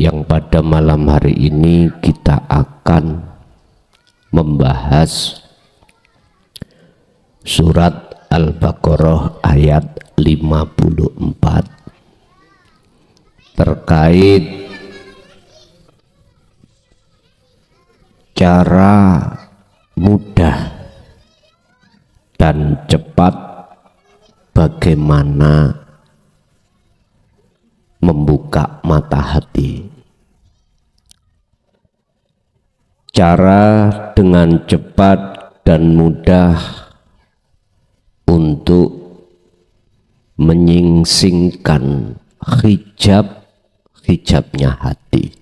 yang pada malam hari ini kita akan membahas surat Al-Baqarah ayat 54 terkait cara mudah dan cepat bagaimana membuka mata hati. Cara dengan cepat dan mudah untuk menyingsingkan hijabnya hati.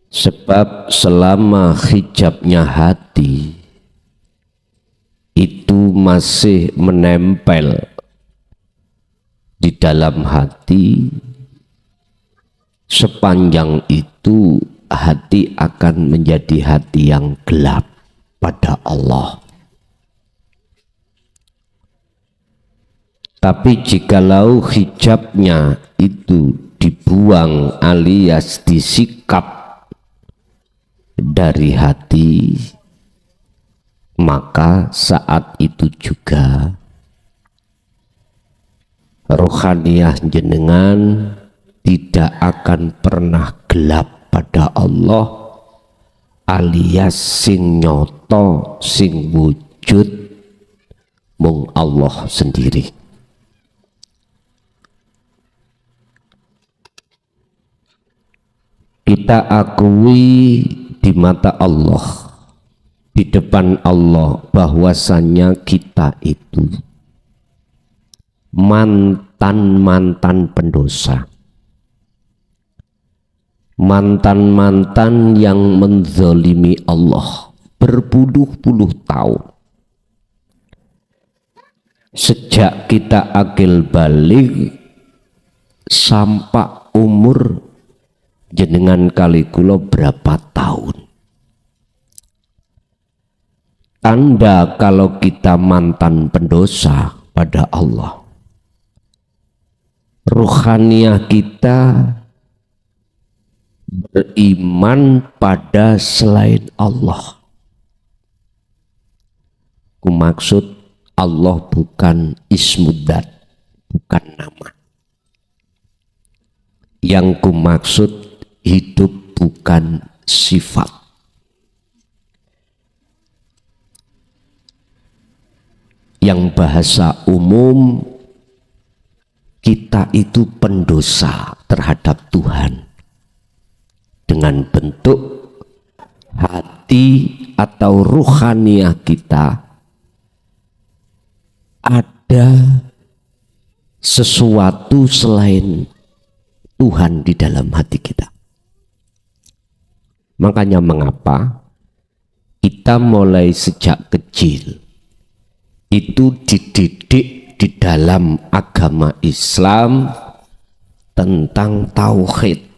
Sebab selama hijabnya hati itu masih menempel di dalam hati, sepanjang itu hati akan menjadi hati yang gelap pada Allah. Tapi jikalau hijabnya itu dibuang alias disikap dari hati, maka saat itu juga rohaniyah jenengan tidak akan pernah gelap pada Allah, alias sing nyoto sing wujud mung Allah sendiri. Kita akui di mata Allah, di depan Allah, bahwasannya kita itu mantan pendosa, mantan yang menzalimi Allah berpuluh-puluh tahun. Sejak kita akil balik sampai umur jenengan kali kula berapa tahun. Tanda kalau kita mantan pendosa pada Allah, rohaniyah kita beriman pada selain Allah. Ku maksud Allah bukan ismudzat, bukan nama. Yang ku maksud hidup bukan sifat. Yang bahasa umum, kita itu pendosa terhadap Tuhan dengan bentuk hati atau ruhaniyah kita ada sesuatu selain Tuhan di dalam hati kita. Makanya mengapa kita mulai sejak kecil itu dididik di dalam agama Islam tentang tauhid.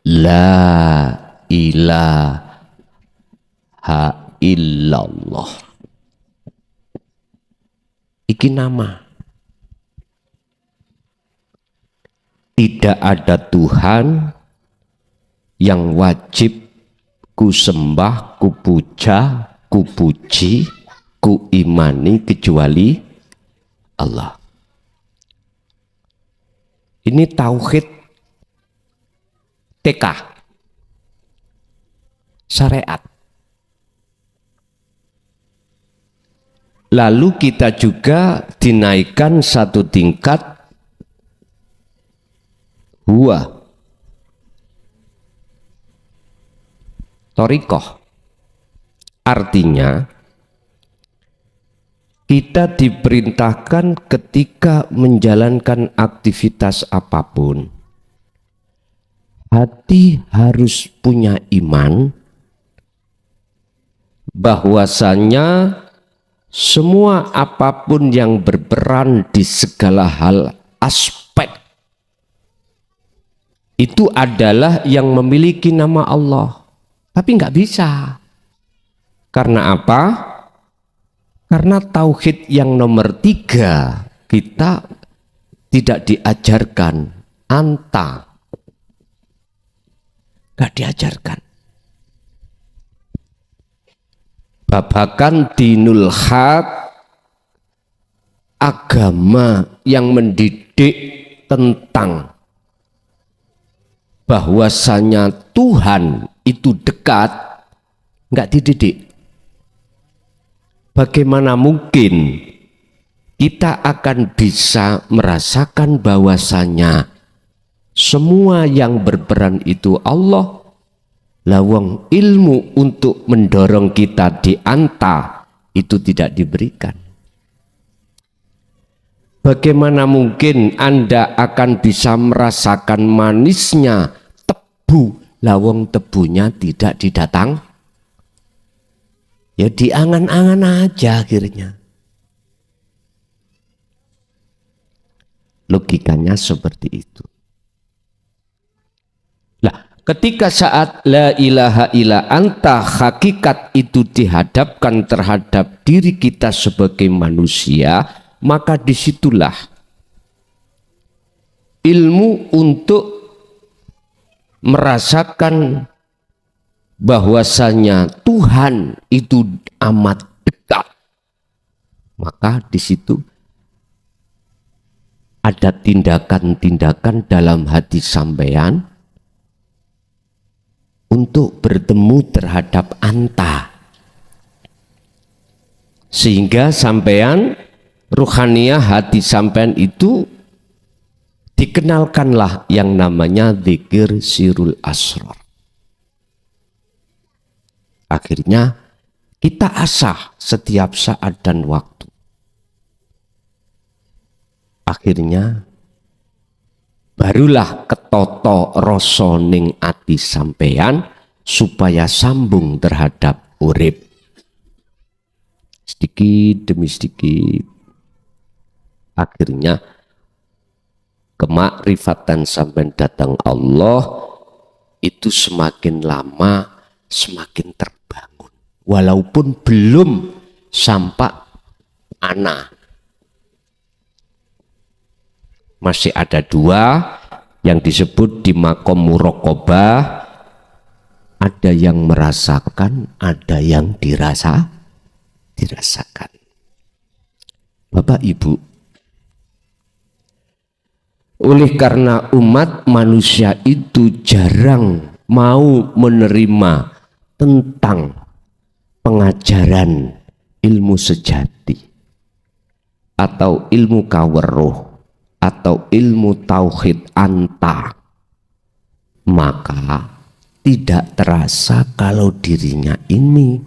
La ilaha illallah. Iki nama. Tidak ada Tuhan yang wajib ku sembah, ku puja, ku puji, ku imani kecuali Allah. Ini tauhid TK, syariat. Lalu kita juga dinaikkan satu tingkat, huwa thariqah. Artinya kita diperintahkan ketika menjalankan aktivitas apapun, hati harus punya iman bahwasanya semua apapun yang berperan di segala hal aspek itu adalah yang memiliki nama Allah. Tapi nggak bisa. Karena apa? Karena tauhid yang nomor 3 kita tidak diajarkan anta, gak diajarkan. Babakan dinul haq, agama yang mendidik tentang bahwasanya Tuhan itu dekat, nggak dididik. Bagaimana mungkin kita akan bisa merasakan bahwasanya semua yang berperan itu Allah, lawang ilmu untuk mendorong kita di anta itu tidak diberikan. Bagaimana mungkin Anda akan bisa merasakan manisnya tebu, lawang tebunya tidak didatang? Ya diangan-angan aja akhirnya. Logikanya seperti itu. Lah, ketika saat la ilaha illa anta hakikat itu dihadapkan terhadap diri kita sebagai manusia, maka disitulah ilmu untuk merasakan bahwasanya Tuhan itu amat dekat. Maka di situ ada tindakan-tindakan dalam hati sampean untuk bertemu terhadap anta, sehingga sampean ruhaniyah hati sampean itu dikenalkanlah yang namanya dzikir sirul asrar. Akhirnya kita asah setiap saat dan waktu. Akhirnya barulah ketoto rasa ning ati sampean supaya sambung terhadap urip. Sedikit demi sedikit. Akhirnya kemakrifatan sampean datang Allah itu semakin lama semakin terbangun, walaupun belum sampai ana. Masih ada 2 yang disebut di makom muraqabah, ada yang merasakan, ada yang dirasakan. Bapak Ibu, oleh karena umat manusia itu jarang mau menerima tentang pengajaran ilmu sejati atau ilmu kaweruh atau ilmu tauhid anta, maka tidak terasa kalau dirinya ini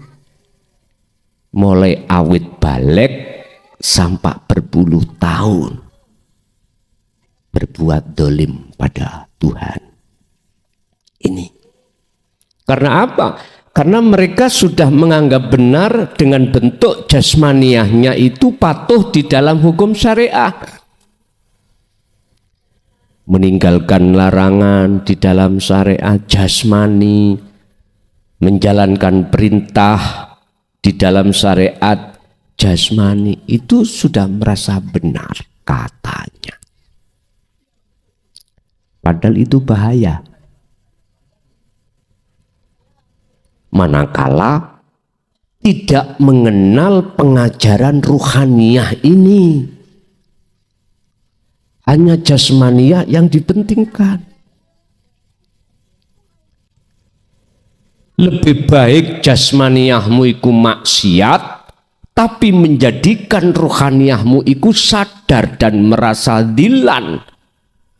mulai awit balik sampai berpuluh tahun berbuat dolim pada Tuhan. Ini karena apa? Karena mereka sudah menganggap benar dengan bentuk jasmaniahnya itu patuh di dalam hukum syariah, meninggalkan larangan di dalam syariat jasmani, menjalankan perintah di dalam syariat jasmani, itu sudah merasa benar katanya. Padahal itu bahaya. Manakala tidak mengenal pengajaran ruhaniyah ini, hanya jasmaniah yang dipentingkan. Lebih baik jasmaniahmu iku maksiat, tapi menjadikan ruhaniyahmu iku sadar dan merasa dilan,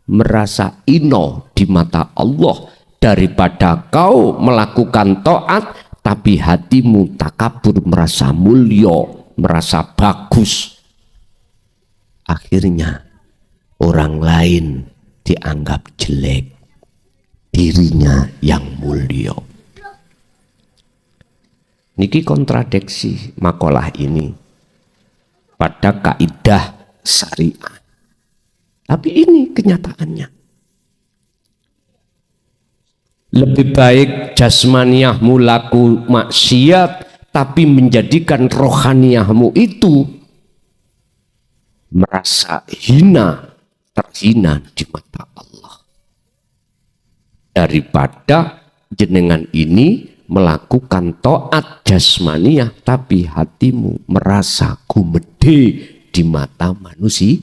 merasa ino di mata Allah, daripada kau melakukan taat tapi hatimu takabur, merasa mulio, merasa bagus. Akhirnya orang lain dianggap jelek, dirinya yang mulio. Niki kontradiksi makalah ini pada kaidah syariah. Tapi ini kenyataannya. Lebih baik jasmaniahmu laku maksiat tapi menjadikan rohaniyahmu itu merasa hina, terhina di mata Allah. Daripada jenengan ini melakukan taat jasmaniyah tapi hatimu merasa gumede di mata manusia,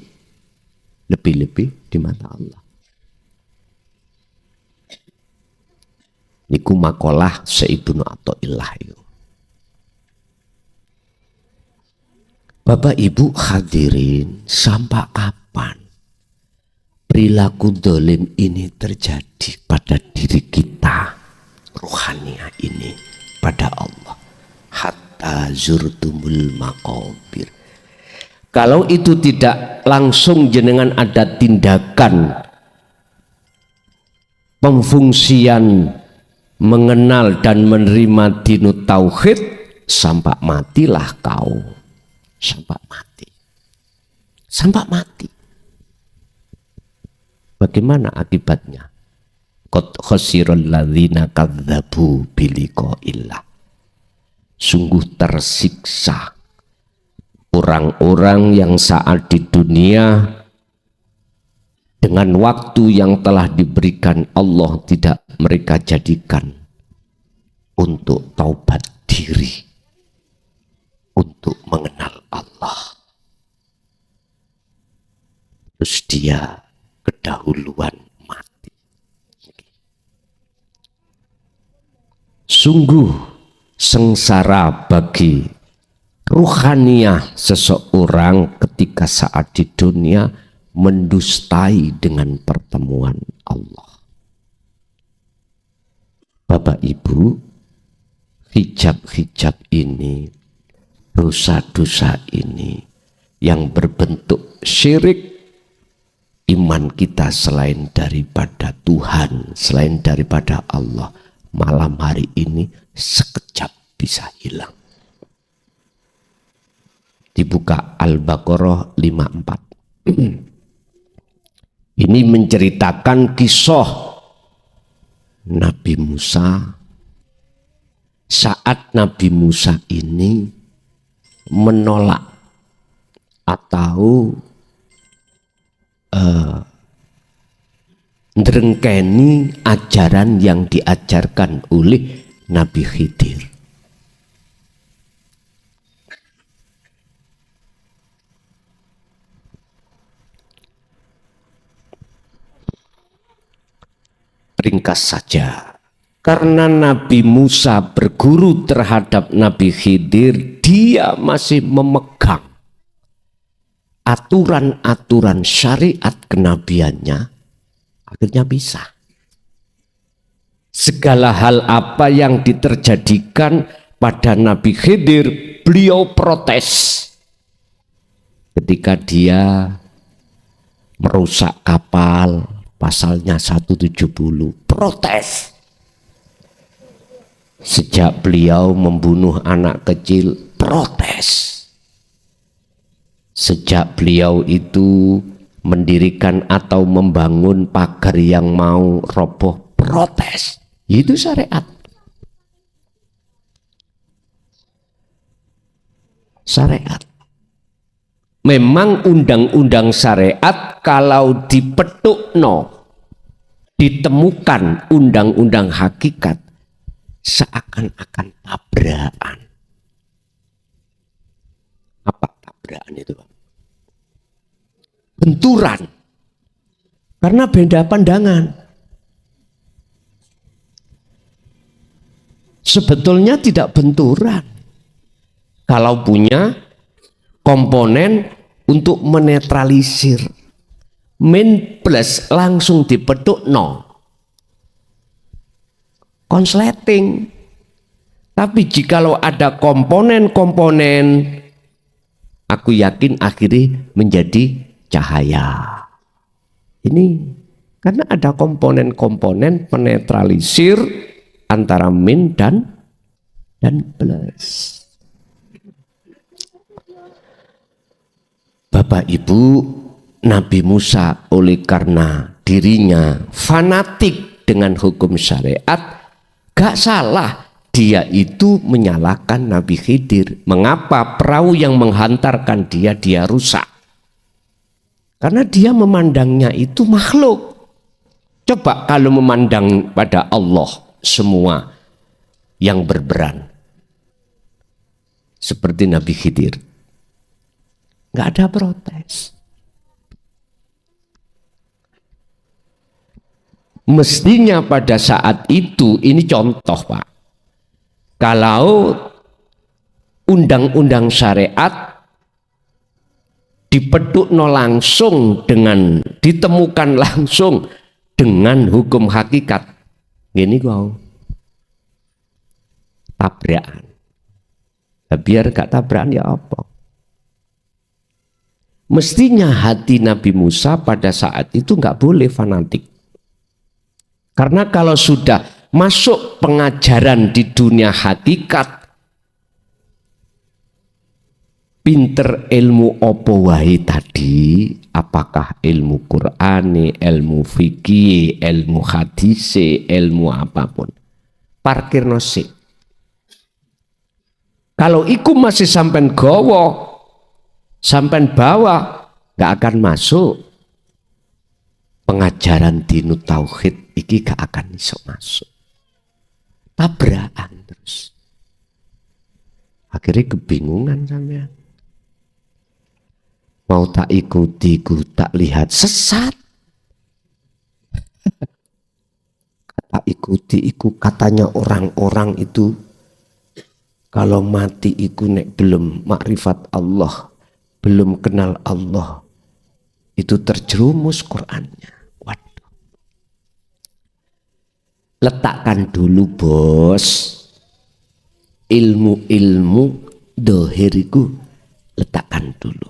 lebih-lebih di mata Allah. Niku makalah Sayyiduna Athaillah itu. Bapak Ibu hadirin, sampai kapan perilaku dolim ini terjadi pada diri kita, ruhaniah ini pada Allah? Hatta zurtumul maqabir. Kalau itu tidak langsung jenengan ada tindakan pemfungsian mengenal dan menerima dinut tauhid, sampai matilah kau. Sampai mati. Sampai mati. Bagaimana akibatnya? Qad khasirul ladzina kadzdzabu biliqa'illah. Sungguh tersiksa orang-orang yang saat di dunia dengan waktu yang telah diberikan Allah tidak mereka jadikan untuk taubat diri, untuk mengenal Allah. Terus dia kedahuluan mati. Sungguh sengsara bagi ruhaniyah seseorang ketika saat di dunia mendustai dengan pertemuan Allah. Bapak Ibu, hijab-hijab ini, dosa-dosa ini yang berbentuk syirik, iman kita selain daripada Tuhan, selain daripada Allah, malam hari ini sekejap bisa hilang. Dibuka Al-Baqarah 54. Ini menceritakan kisah Nabi Musa. Saat Nabi Musa ini menolak atau ndrengkeni ajaran yang diajarkan oleh Nabi Khidir. Ringkas saja, karena Nabi Musa berguru terhadap Nabi Khidir, dia masih memegang aturan-aturan syariat kenabiannya, akhirnya bisa. Segala hal apa yang diterjadikan pada Nabi Khidir, beliau protes. Ketika dia merusak kapal, pasalnya 170, protes. Sejak beliau membunuh anak kecil, protes. Sejak beliau itu mendirikan atau membangun pagar yang mau roboh, protes. Itu syariat. Syariat. Memang undang-undang syariat kalau dipetukno, ditemukan undang-undang hakikat, seakan-akan tabrakan. Apa tabrakan itu, Pak? Benturan. Karena beda pandangan. Sebetulnya tidak benturan. Kalau punya komponen untuk menetralisir, min plus langsung dipeduk no, konsleting. Tapi jikalau ada komponen-komponen, aku yakin akhirnya menjadi cahaya. Ini karena ada komponen-komponen penetralisir antara min dan plus. Bapak Ibu, Nabi Musa oleh karena dirinya fanatik dengan hukum syariat, gak salah dia itu menyalahkan Nabi Khidir. Mengapa perahu yang menghantarkan dia rusak? Karena dia memandangnya itu makhluk. Coba kalau memandang pada Allah semua yang berperan seperti Nabi Khidir, nggak ada protes. Mestinya pada saat itu, ini contoh Pak, kalau undang-undang syariat dipedukno langsung dengan ditemukan langsung dengan hukum hakikat, gini kau tabrakan. Nah, biar gak tabrakan ya apa? Mestinya hati Nabi Musa pada saat itu nggak boleh fanatik. Karena kalau sudah masuk pengajaran di dunia hakikat, pinter ilmu opo wae tadi, apakah ilmu Qur'ani, ilmu fikih, ilmu hadise, ilmu apapun, parkir nosik. Kalau iku masih sampai gowo, sampai bawah, gak akan masuk pengajaran dinu tauhid iki, gak akan iso masuk. Tabrakan terus. Akhirnya kebingungan sampean. Mau tak ikuti, ku tak lihat, sesat. Tak ikuti, iku katanya orang-orang itu kalau mati iku nek belum makrifat Allah, belum kenal Allah, itu terjerumus Qur'annya. Waduh. Letakkan dulu bos, ilmu-ilmu dohiriku letakkan dulu,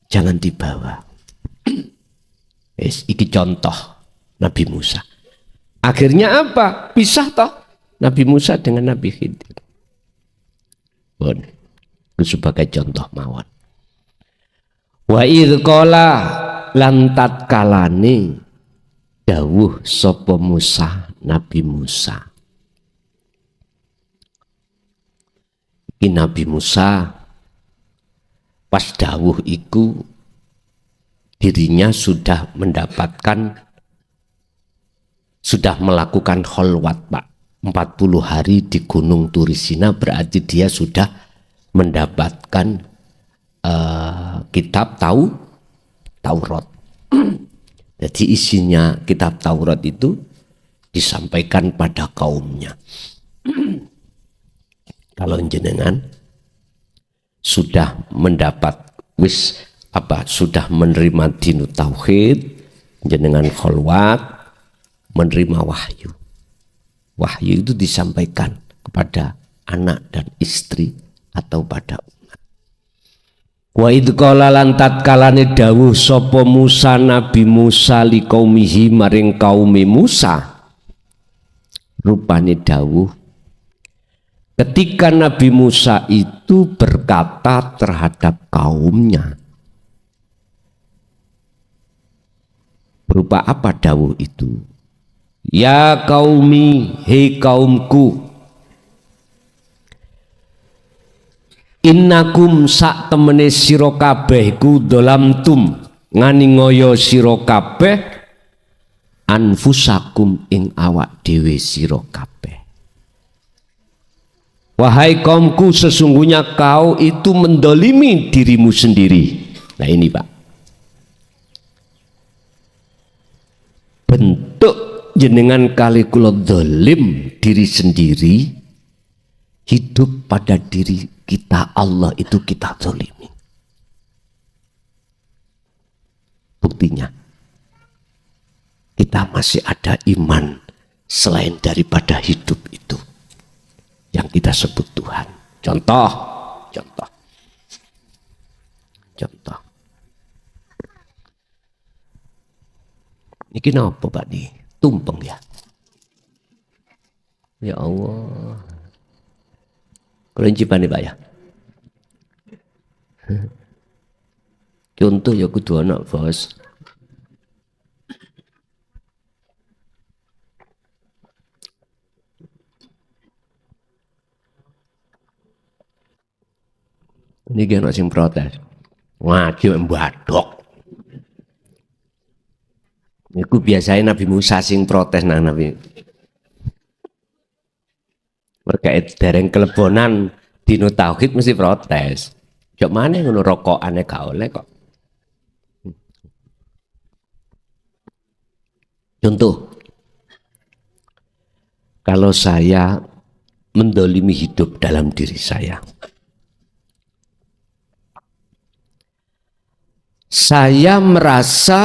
jangan dibawa. Iki contoh Nabi Musa. Akhirnya apa? Pisah toh Nabi Musa dengan Nabi Khidir. Bon, itu sebagai contoh mawon. Wa idh qala lan tatkalane dawuh sapa Musa, Nabi Musa. Iki Nabi Musa pas dawuh iku dirinya sudah melakukan kholwat Pak. 40 hari di Gunung Turisina, berarti dia sudah mendapatkan kitab Taurat. Jadi isinya kitab Taurat itu disampaikan pada kaumnya. Kalau jenengan sudah mendapat sudah menerima dinu tauhid, jenengan kholwat, menerima wahyu. Wahyu itu disampaikan kepada anak dan istri atau pada umat. Wa idh qala lan tatkalane dawuh sapa Musa, Nabi Musa liqaumihi maring kaumi Musa. Rupane dawuh ketika Nabi Musa itu berkata terhadap kaumnya. Berupa apa dawuh itu? Ya kaumi, hei kaumku, innakum sak temene sira kabeh ku dolamtum ngani ngoyo sira kabeh anfusakum ing awak dhewe sira kabeh. Wahai kaumku, sesungguhnya kau itu mendolimi dirimu sendiri. Nah ini Pak, bentuk jenengan kali kula dolim diri sendiri, hidup pada diri kita Allah itu kita dolimi. Buktinya kita masih ada iman selain daripada hidup itu yang kita sebut Tuhan. Contoh. Ini kenapa Pak nih? Tumpeng ya. Ya Allah. Kelinci nih Pak ya. Contoh ya kudu anak bos. Niki ana sing protes. Ngaji mbadok. Niku biasanya Nabi Musa sing protes nang Nabi. Berkait dereng kelebonan dino tauhid mesti protes. Jok mana ngono rokokane gak oleh kok. Contoh, kalau saya mendolimi hidup dalam diri saya merasa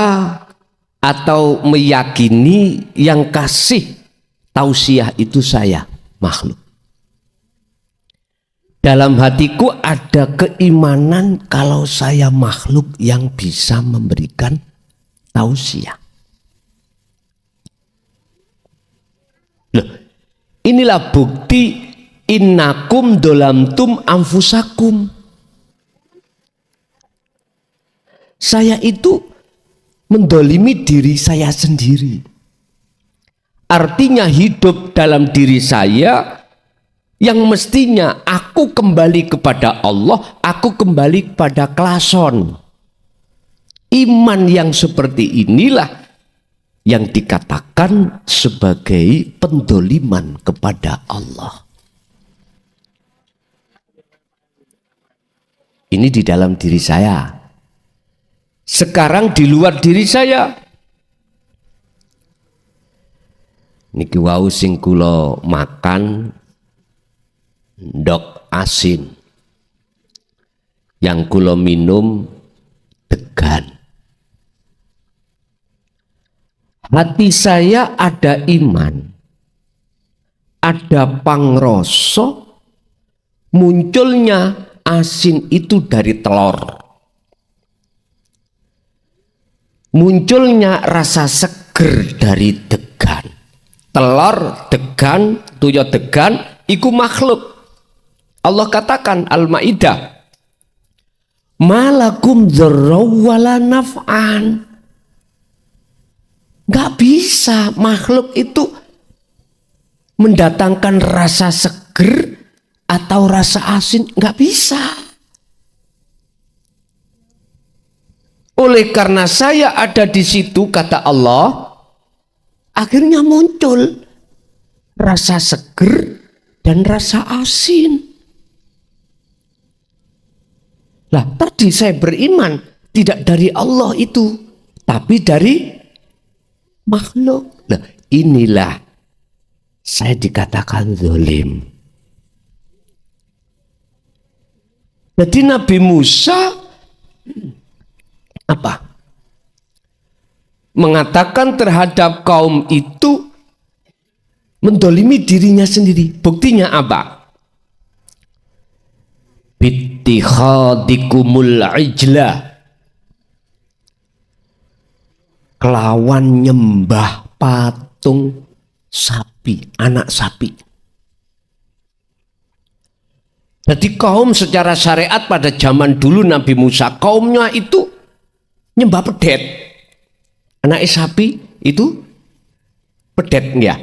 atau meyakini yang kasih tausiah itu saya, makhluk. Dalam hatiku ada keimanan kalau saya makhluk yang bisa memberikan tausiah. Loh, inilah bukti innakum dolamtum anfusakum. Saya itu mendolimi diri saya sendiri. Artinya hidup dalam diri saya yang mestinya aku kembali kepada Allah, aku kembali kepada klason. Iman yang seperti inilah yang dikatakan sebagai pendoliman kepada Allah. Ini di dalam diri saya. Sekarang di luar diri saya. Niki wau sing kula makan ndok asin. Yang kula minum degan. Hati saya ada iman, ada pangrasa, munculnya asin itu dari telur, munculnya rasa seger dari degan. Telur, degan, tuyo degan, iku makhluk. Allah katakan Al-Maidah, malakum dzarraw wala naf'an. Gak bisa makhluk itu mendatangkan rasa seger atau rasa asin, gak bisa. Oleh karena saya ada di situ, kata Allah, akhirnya muncul rasa seger dan rasa asin. Lah tadi saya beriman tidak dari Allah itu, tapi dari makhluk. Nah, inilah saya dikatakan zalim. Jadi Nabi Musa apa? Mengatakan terhadap kaum itu mendolimi dirinya sendiri. Buktinya apa? Bittikhadikumul ijlah, kelawan nyembah patung sapi, anak sapi. Jadi kaum secara syariat pada zaman dulu Nabi Musa, kaumnya itu nyembah pedet. Anak sapi itu pedet ya,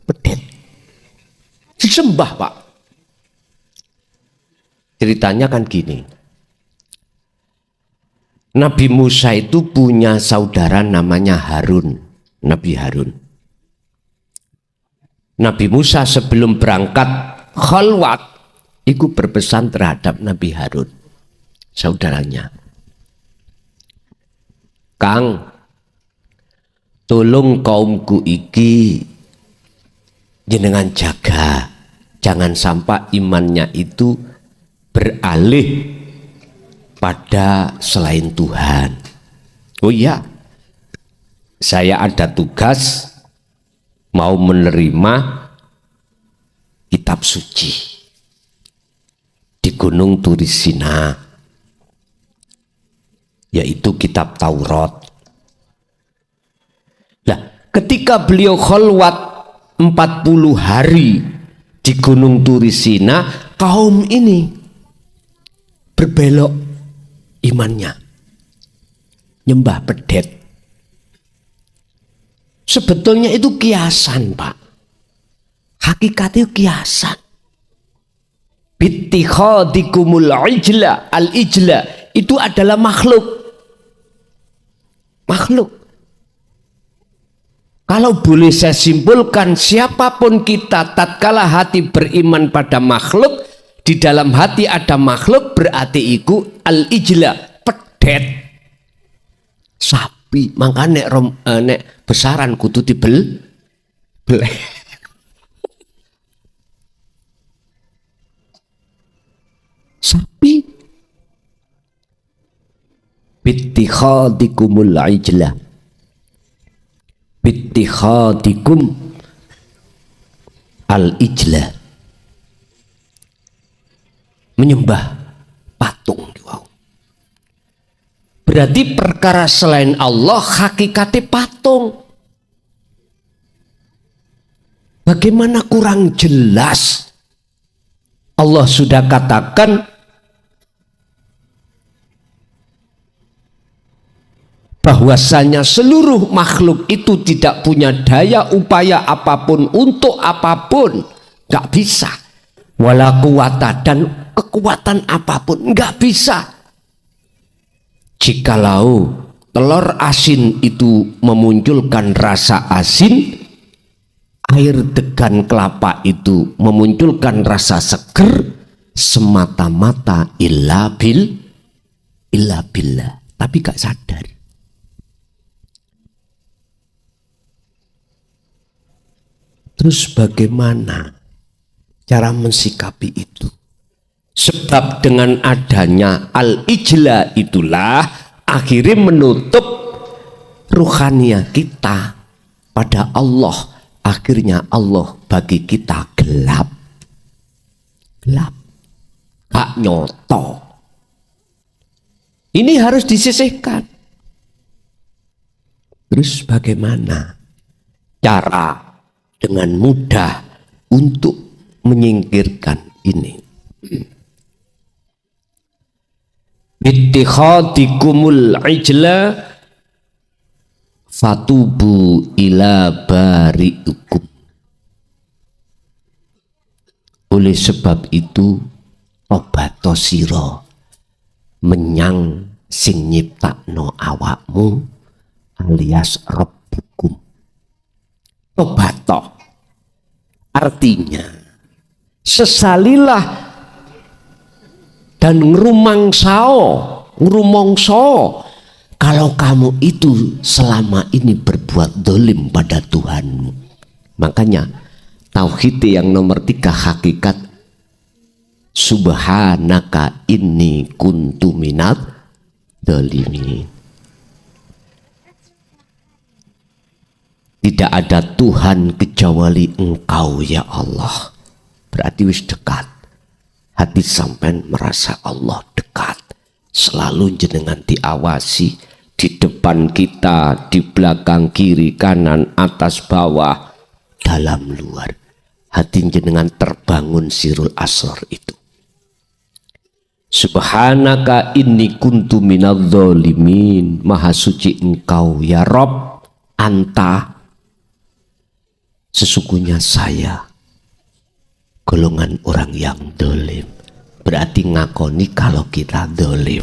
pedet. Disembah Pak. Ceritanya kan gini. Nabi Musa itu punya saudara namanya Harun, Nabi Harun. Nabi Musa sebelum berangkat khalwat, itu berpesan terhadap Nabi Harun, saudaranya. Kang, tolong kaumku iki jenengan jaga, jangan sampai imannya itu beralih pada selain Tuhan. Oh iya, saya ada tugas mau menerima kitab suci di Gunung Turisina, yaitu kitab Taurat. Nah, ketika beliau khalwat 40 hari di Gunung Turisina, kaum ini berbelok imannya, nyembah pedet. Sebetulnya itu kiasan Pak, hakikatnya kiasan. bittikhadikumul ijla. Al ijla itu adalah makhluk. Kalau boleh saya simpulkan, siapapun kita tatkala hati beriman pada makhluk, di dalam hati ada makhluk, berarti iku al ijla, pedet sapi. Makanya nek besaran kudu dibel sapi. Bittikhadikumul ijla, bittikhadikum al ijla, menyembah patung. Wow. Berarti perkara selain Allah hakikatnya patung. Bagaimana kurang jelas? Allah sudah katakan bahwasanya seluruh makhluk itu tidak punya daya upaya apapun untuk apapun, nggak bisa. Wala quwata, dan kekuatan apapun nggak bisa. Jikalau telur asin itu memunculkan rasa asin, air degan kelapa itu memunculkan rasa seger, semata-mata illa billah, tapi gak sadar. Terus bagaimana cara mensikapi itu? Sebab dengan adanya al-ijla itulah akhirnya menutup ruhania kita pada Allah. Akhirnya Allah bagi kita gelap, gak nyoto. Ini harus disisihkan. Terus bagaimana cara dengan mudah untuk menyingkirkan ini? Bittikhadikumul ijla fatubu ila bari'ukum. Oleh sebab itu tobato sira menyang sing nyiptakno awakmu alias Rabbukum. Tobato artinya sesalilah dan ngrumongso kalau kamu itu selama ini berbuat dolim pada Tuhanmu. Makanya tauhid yang nomor 3 hakikat subhanaka inni kuntu minadz dzalimin. Tidak ada Tuhan kecuali Engkau ya Allah. Berarti wis dekat. Hati sampean merasa Allah dekat. Selalu jenengan diawasi. Di depan kita, di belakang, kiri, kanan, atas, bawah, dalam, luar. Hati jenengan terbangun sirul asr itu. Subhanaka inni kuntu minadz dzalimin. Maha suci Engkau ya Rabb, Anta. Sesungguhnya saya golongan orang yang dolim. Berarti ngakoni kalau kita dolim.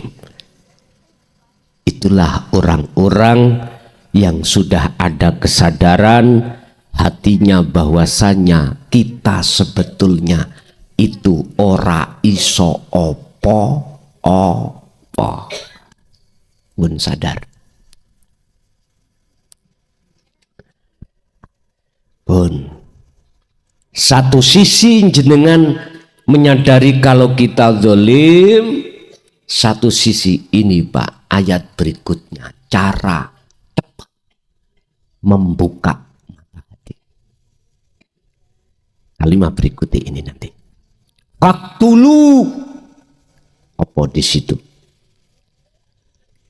Itulah orang-orang yang sudah ada kesadaran hatinya bahwasanya kita sebetulnya itu ora iso opo. Mun sadar. Pun satu sisi jenengan menyadari kalau kita zalim, satu sisi ini Pak, ayat berikutnya cara tepat membuka mata hati. Kalimat berikutnya ini nanti. Faktulu apa di situ?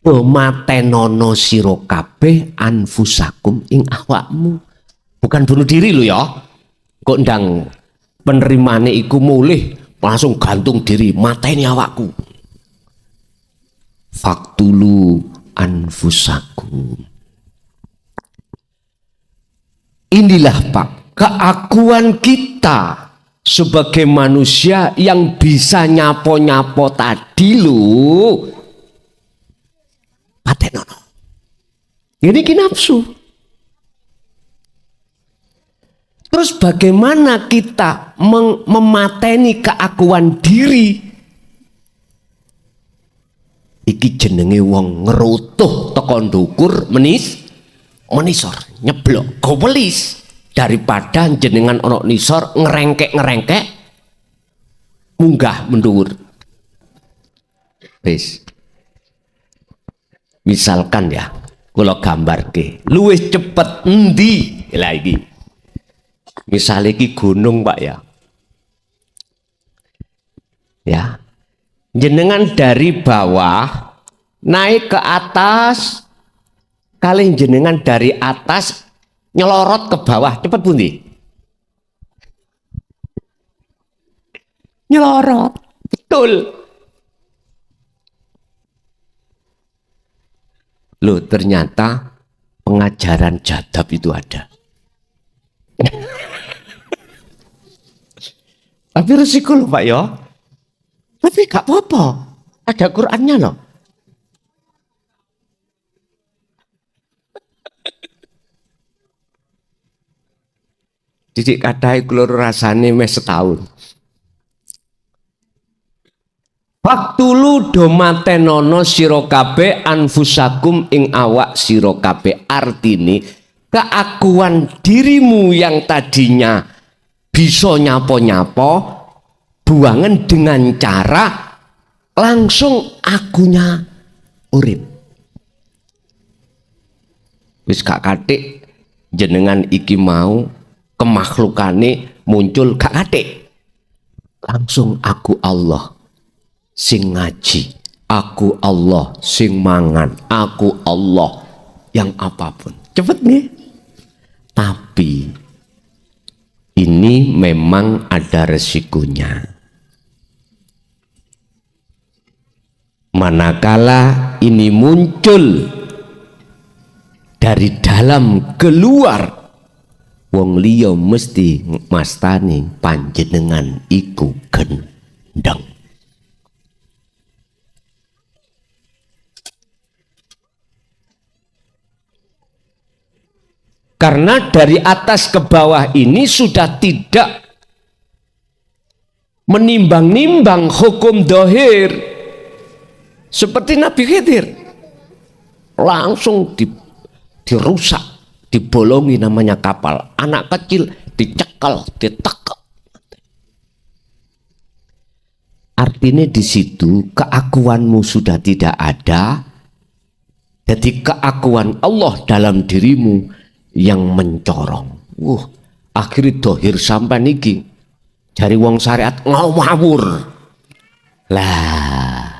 Pematenono siro kabeh anfusakum ing awakmu. Bukan bunuh diri lo ya. Kok ndang penerimane iku mulih langsung gantung diri, mateni awakku. Faktulu anfusakum. Inilah Pak keakuan kita sebagai manusia yang bisa nyapo-nyapo tadi lu patenono. Ini ki nafsu. Terus bagaimana kita memateni keakuan diri? Iki jenenge wong ngerutuh tekan ndukur menisor nyeblok gowelis daripada jenengan ono nisor ngerengkek munggah mendhuwur. Wis. Misalkan ya, kula gambarke, luwih cepet endi lah iki. Misale iki gunung, Pak ya. Ya. Jenengan dari bawah naik ke atas, kali jenengan dari atas nyelorot ke bawah, cepet pundi? Nyelorot, betul. Loh, ternyata pengajaran jadab itu ada. Tapi resiko loh Pak ya. Tapi gak apa-apa, ada Qur'annya loh. Didik katai kulur rasane mes setahun. Faktulu domatenono sira kabeh anfusakum ing awak sira kabeh. Artine keakuan dirimu yang tadinya bisa nyapo-nyapo buangan dengan cara langsung akunya urip. Wis gak katik jenengan iki mau kemahlukane muncul gak katik. Langsung aku Allah sing ngaji, aku Allah sing mangan, aku Allah yang apapun. Cepet nih. Tapi ini memang ada resikonya. Manakala ini muncul dari dalam keluar, wong liya mesti mastani panjenengan iku gendeng. Karena dari atas ke bawah ini sudah tidak menimbang-nimbang hukum dohir. Seperti Nabi Khidir, langsung dirusak, dibolongi namanya kapal. Anak kecil dicekal, ditekal. Artinya di situ keakuanmu sudah tidak ada. Jadi keakuan Allah dalam dirimu yang mencorong. Akhirnya dohir sampai niki dari wong syariat ngawur lah.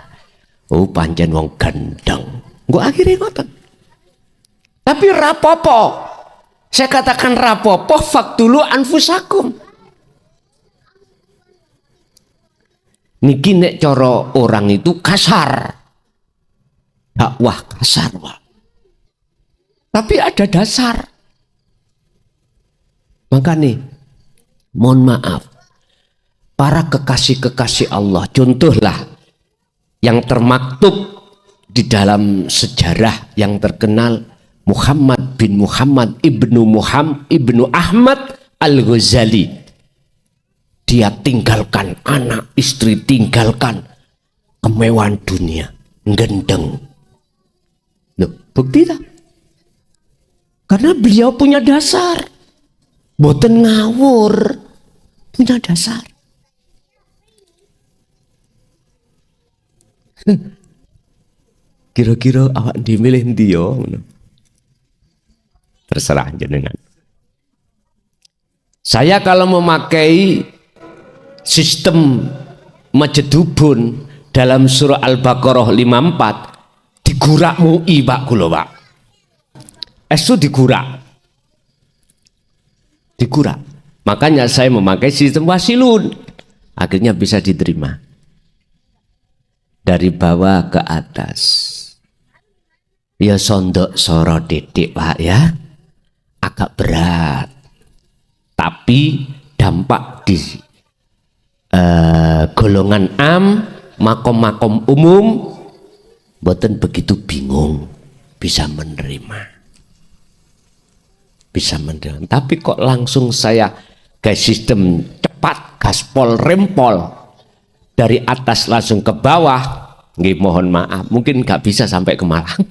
Pancen wong gendeng. Gua akhirnya ngoten. Tapi rapopo. Saya katakan rapopo faktulu anfusakum. Niki nek cara orang itu kasar. Dakwah kasar, Pak. Tapi ada dasar. Maka nih, mohon maaf. Para kekasih-kekasih Allah, contohlah yang termaktub di dalam sejarah yang terkenal, Muhammad bin Muhammad ibnu Ahmad Al-Ghazali. Dia tinggalkan anak, istri, tinggalkan kemewahan dunia, gendeng. Loh, bukti tak? Karena beliau punya dasar, boten ngawur, punya dasar. Kira-kira awak dimilih dia, terserah jenengan. Saya kalau memakai sistem majedubun dalam surah Al-Baqarah 54 digurak MUI Pak kula Pak. Itu digurak. Makanya saya memakai sistem wasilun. Akhirnya bisa diterima. Dari bawah ke atas. Ya sondok soro titik Pak ya. Agak berat. Tapi dampak di golongan am, makom-makom umum, mboten begitu bingung, bisa menerima. Tapi kok langsung saya guys sistem cepat, gaspol, rempol dari atas langsung ke bawah, nggih mohon maaf, mungkin nggak bisa sampai ke Malang.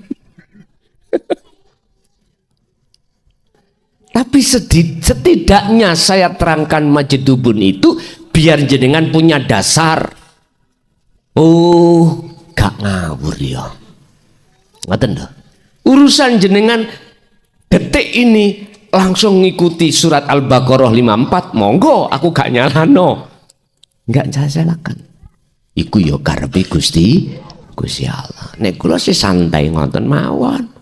Tapi setidaknya saya terangkan Majidubun itu biar jenengan punya dasar. Oh, gak ngawur ya. Ngoten lho. Urusan jenengan detik ini langsung ngikuti surat Al-Baqarah 54, monggo, aku gak nyalano. Enggak saya silakan. Iku ya karepe Gusti Allah. Nek kula sih santai ngoten mawon.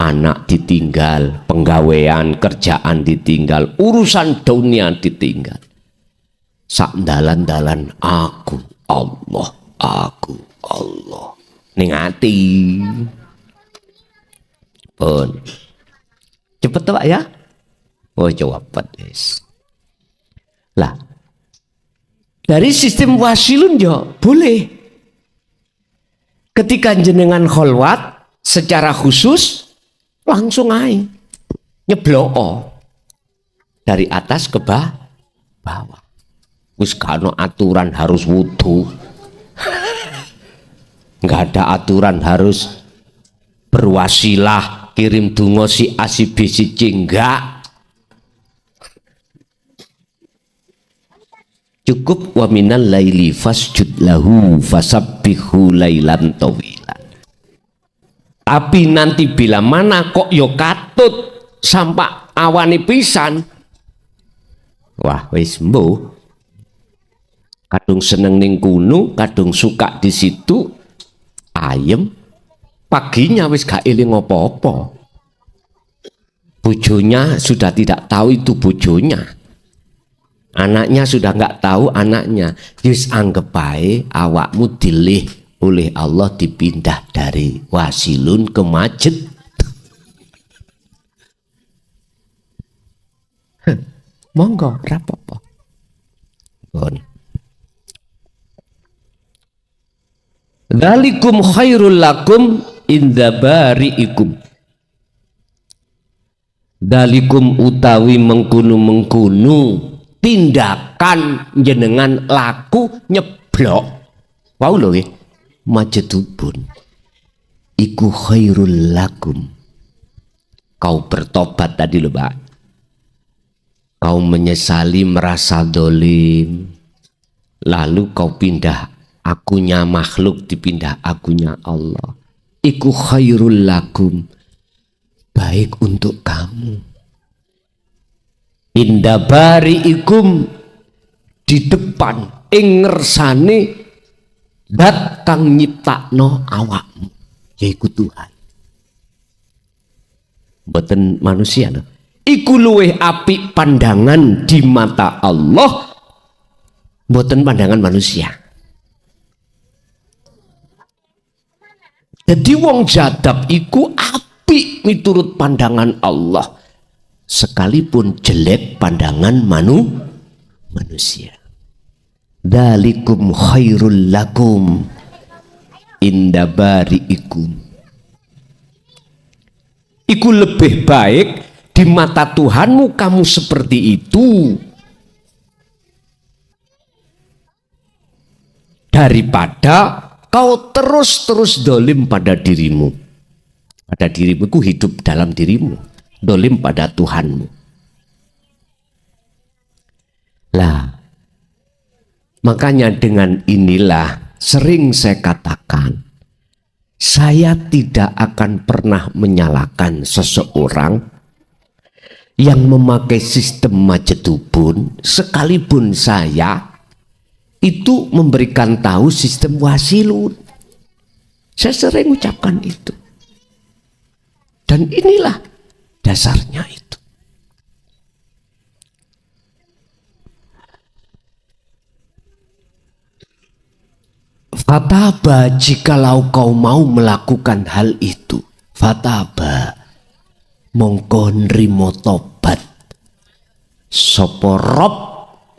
Anak ditinggal, penggawean, kerjaan ditinggal, urusan dunia ditinggal. Sak dalan-dalan aku Allah. Ning ati. Pun. Cepet Pak ya? Oh cepet guys. Lah, dari sistem wasilun ya boleh. Ketika jenengan kholwat secara khusus langsung aja nyeblok dari atas ke bawah. Wis kano aturan harus wudu. Nggak ada aturan harus berwasilah kirim dungo si A si B si C, enggak. Cukup wa minal laili fasjud lahu fasabbihu lailan tawilan. Tapi nanti bila mana kok yo katut sampai awani pisan, wah wis mbuh. Kadung seneng ning kuno, kadung suka di situ, ayem. Paginya wis gak eling apa-apa. Bojonya sudah tidak tahu itu bojonya. Anaknya sudah nggak tahu anaknya. Wis anggap baik awakmu dilih oleh Allah dipindah dari wasilun ke majid. Monggo rapopo. Dzalikum khairul lakum inda bari'ikum. Dalikum utawi mengkunu tindakan jenengan laku nyeblok. Wau lho nggih. Majidubun iku khairul lakum. Kau bertobat tadi lho, Pak. Kau menyesali merasa dolim, lalu kau pindah akunya makhluk dipindah akunya Allah. Iku khairul lakum, baik untuk kamu. Inda bari'ikum, di depan ing ngersane dat kang nyiptakno awakmu, yaiku Tuhan. Mboten manusia lho. Iku luweh apik pandangan di mata Allah, mboten pandangan manusia. Jadi wong jadab iku apik miturut pandangan Allah, sekalipun jelek pandangan manusia. Dzalikum khairul lakum inda bari'ikum. Iku lebih baik di mata Tuhanmu kamu seperti itu daripada kau terus dolim pada dirimu. Pada dirimu ku hidup dalam dirimu, dolim pada Tuhanmu. Lah, makanya dengan inilah sering saya katakan, saya tidak akan pernah menyalahkan seseorang yang memakai sistem Majidubun, sekalipun saya itu memberikan tahu sistem wasilun. Saya sering ucapkan itu. Dan inilah dasarnya itu. Fataba, jikalau kau mau melakukan hal itu, fataba, mongko nrimo tobat sapa Rabb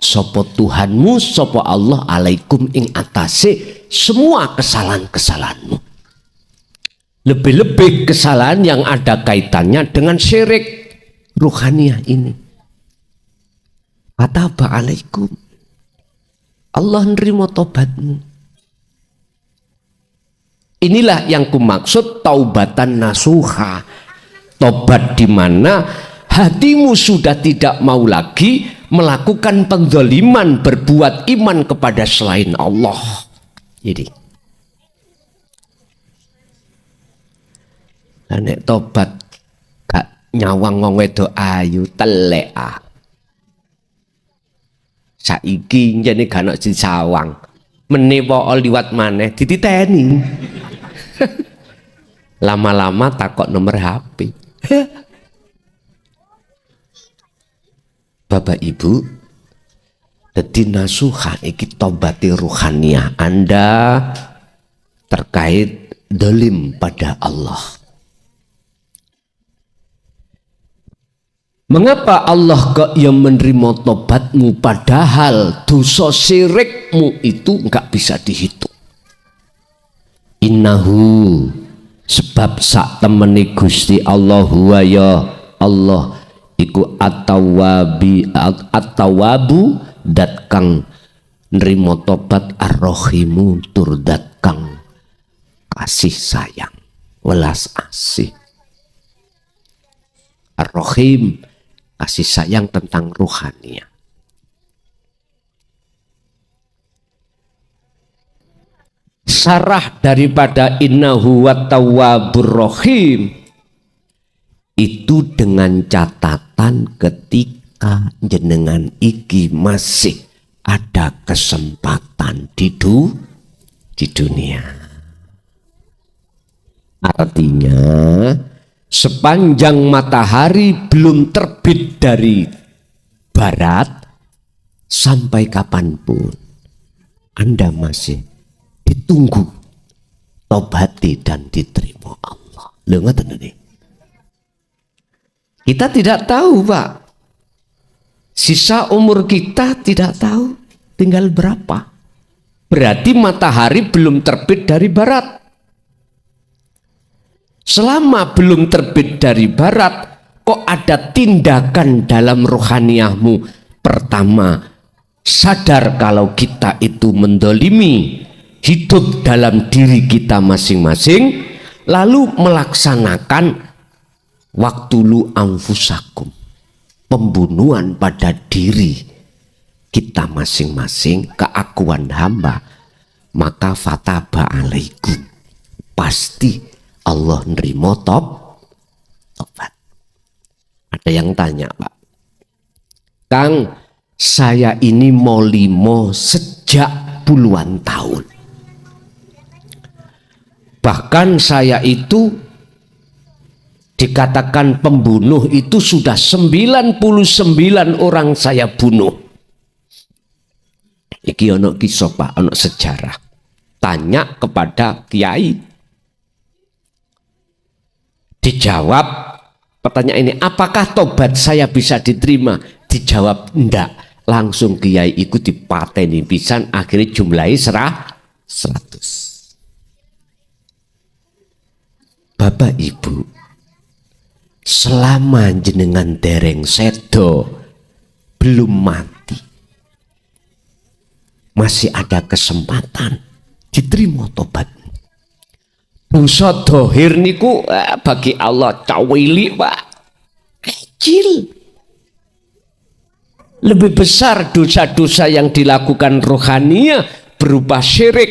sopo Tuhanmu, sopo Allah alaikum ing atase semua kesalahan-kesalahanmu. Lebih-lebih kesalahan yang ada kaitannya dengan syirik ruhaniyah ini. Fataba alaikum, Allah nerima tobatmu. Inilah yang kumaksud taubatan nasuha. Tobat di mana hatimu sudah tidak mau lagi melakukan penzaliman, berbuat iman kepada selain Allah. Jadi nek tobat gak nyawang wong wedok ayu telek ah. Saiki jane gak ono disawang. Menewa liwat maneh dititeni. Lama-lama takok nomor HP. Bapak Ibu, dadi nasuha iki tobati ruhaniyah Anda terkait dolim pada Allah. Mengapa Allah kok yang menerima tobatmu padahal dosa syirikmu itu enggak bisa dihitung? Innahu, sebab sak temeni Gusti Allah huwa ya Allah iku at-tawwabu dat kang nrimo tobat ar-rahimu tur dat kang kasih sayang welas asih. Ar-rahim, kasih sayang tentang ruhaniyah. Sarah daripada innahu wat-tawwabur rahim itu dengan catatan ketika jenengan iki masih ada kesempatan di dunia. Artinya sepanjang matahari belum terbit dari barat sampai kapanpun Anda masih ditunggu tobati dan diterima Allah. Lho ngoten niki. Kita tidak tahu, Pak. Sisa umur kita tidak tahu tinggal berapa. Berarti matahari belum terbit dari barat. Selama belum terbit dari barat, kok ada tindakan dalam rohaniyahmu. Pertama, sadar kalau kita itu mendolimi, hidup dalam diri kita masing-masing, lalu melaksanakan waktulu anfusakum, pembunuhan pada diri kita masing-masing, keakuan hamba, maka fataba alaikum, pasti Allah nerima tobat. Ada yang tanya, Pak, Kang, saya ini molimo sejak puluhan tahun, bahkan saya itu dikatakan pembunuh itu sudah 99 orang saya bunuh. Iki ono kisah, Pak, ono sejarah. Tanya kepada kiai. Dijawab pertanyaan ini, apakah tobat saya bisa diterima? Dijawab enggak. Langsung kiai ikut dipateni pisan, akhirnya jumlahnya 100. Bapak Ibu, selama jenengan dereng sedo belum mati, masih ada kesempatan diterima tobat. Dosa dohir niku bagi Allah cawili, Pak, kecil. Lebih besar dosa-dosa yang dilakukan rohaniyah berupa syirik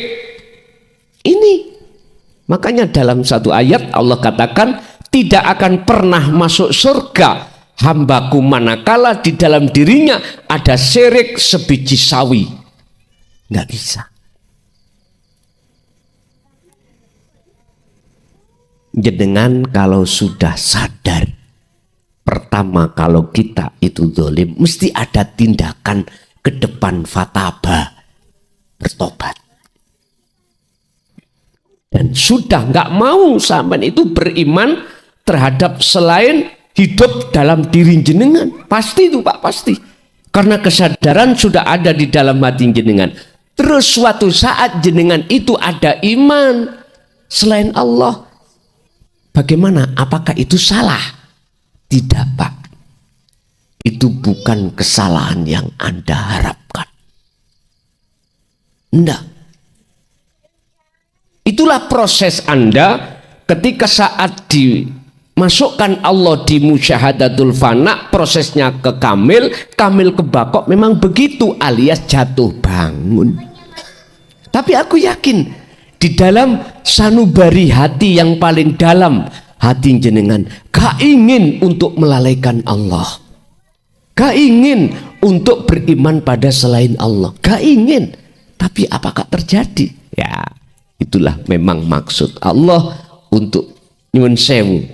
ini. Makanya dalam satu ayat Allah katakan, tidak akan pernah masuk surga hambaku manakala di dalam dirinya ada syirik sebiji sawi. Nggak bisa. Jenengan kalau sudah sadar, pertama kalau kita itu zalim, mesti ada tindakan ke depan fataba, bertobat. Dan sudah nggak mau sampai itu beriman terhadap selain hidup dalam diri jenengan. Pasti itu, Pak, pasti. Karena kesadaran sudah ada di dalam hati jenengan. Terus suatu saat jenengan itu ada iman selain Allah. Bagaimana? Apakah itu salah? Tidak, Pak. Itu bukan kesalahan yang Anda harapkan. Tidak. Itulah proses Anda ketika saat dimasukkan Allah di musyahadatul fana, prosesnya ke kamil ke bakok, memang begitu, alias jatuh bangun. Tapi aku yakin di dalam sanubari hati yang paling dalam, hati jenengan gak ingin untuk melalaikan Allah, gak ingin untuk beriman pada selain Allah, gak ingin. Tapi apakah terjadi? Ya, itulah memang maksud Allah untuk nyuwun sewu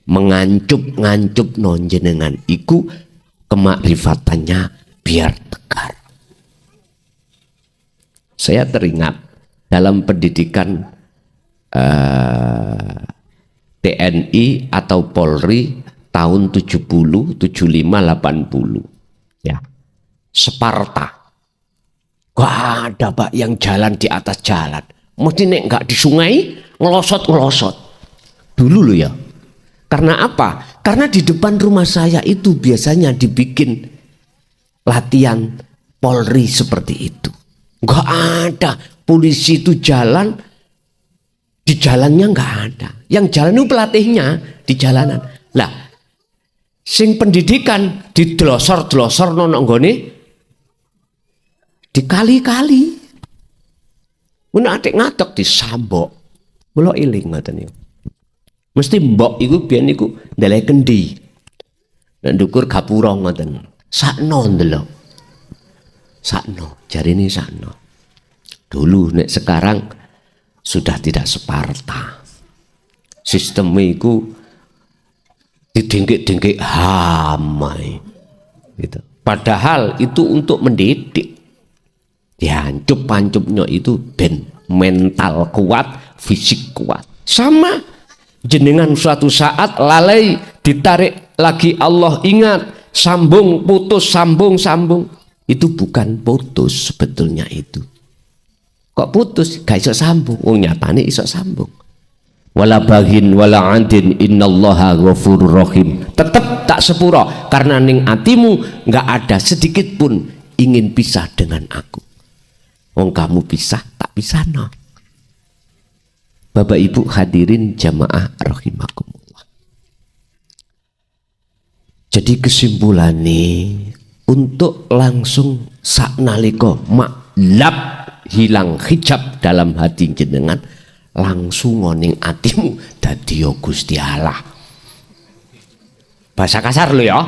mengancup non jenengan iku kemakrifatannya biar tegar. Saya teringat dalam pendidikan TNI atau Polri tahun 70, 75, 80 ya. Sparta. Gak ada, Pak, yang jalan di atas jalan. Mesti nek nggak di sungai ngelosot dulu loh ya. Karena apa? Karena di depan rumah saya itu biasanya dibikin latihan Polri seperti itu. Nggak ada polisi itu jalan di jalannya, nggak ada. Yang jalan itu pelatihnya di jalanan. Lah, sing pendidikan di delosor nono nggone dikali-kali. Mun atik ngatok disambok. Mula iling ngoten niku. Mesti mbok iku biyen niku ndelek kendi. Nek ndukur gapura ngoten. Sakno ndelok. Sakno, jarine sakno. Dulu nek sekarang sudah tidak Sparta. Sistemnya iku didengkek-dengkek hamai. Gitu. Padahal itu untuk mendidik. Dihancup-hancupnya itu ben mental kuat, fisik kuat. Sama jenengan suatu saat lalai, ditarik lagi Allah ingat, sambung putus, sambung. Itu bukan putus sebetulnya itu. Kok putus? Gak iso sambung. Oh nyatane iso sambung. Wala baghin wala adin innallaha ghafurur rahim. Tetap tak sepuro karena ning atimu nggak ada sedikit pun ingin pisah dengan aku. Wong kamu pisah tak pisah no. Bapak Ibu hadirin jamaah rahimakumullah. Jadi kesimpulannya untuk langsung saknaliko maklab hilang hijab dalam hati jenengan, langsung ngoning atimu dadi Gusti Allah. Bahasa kasar lo ya.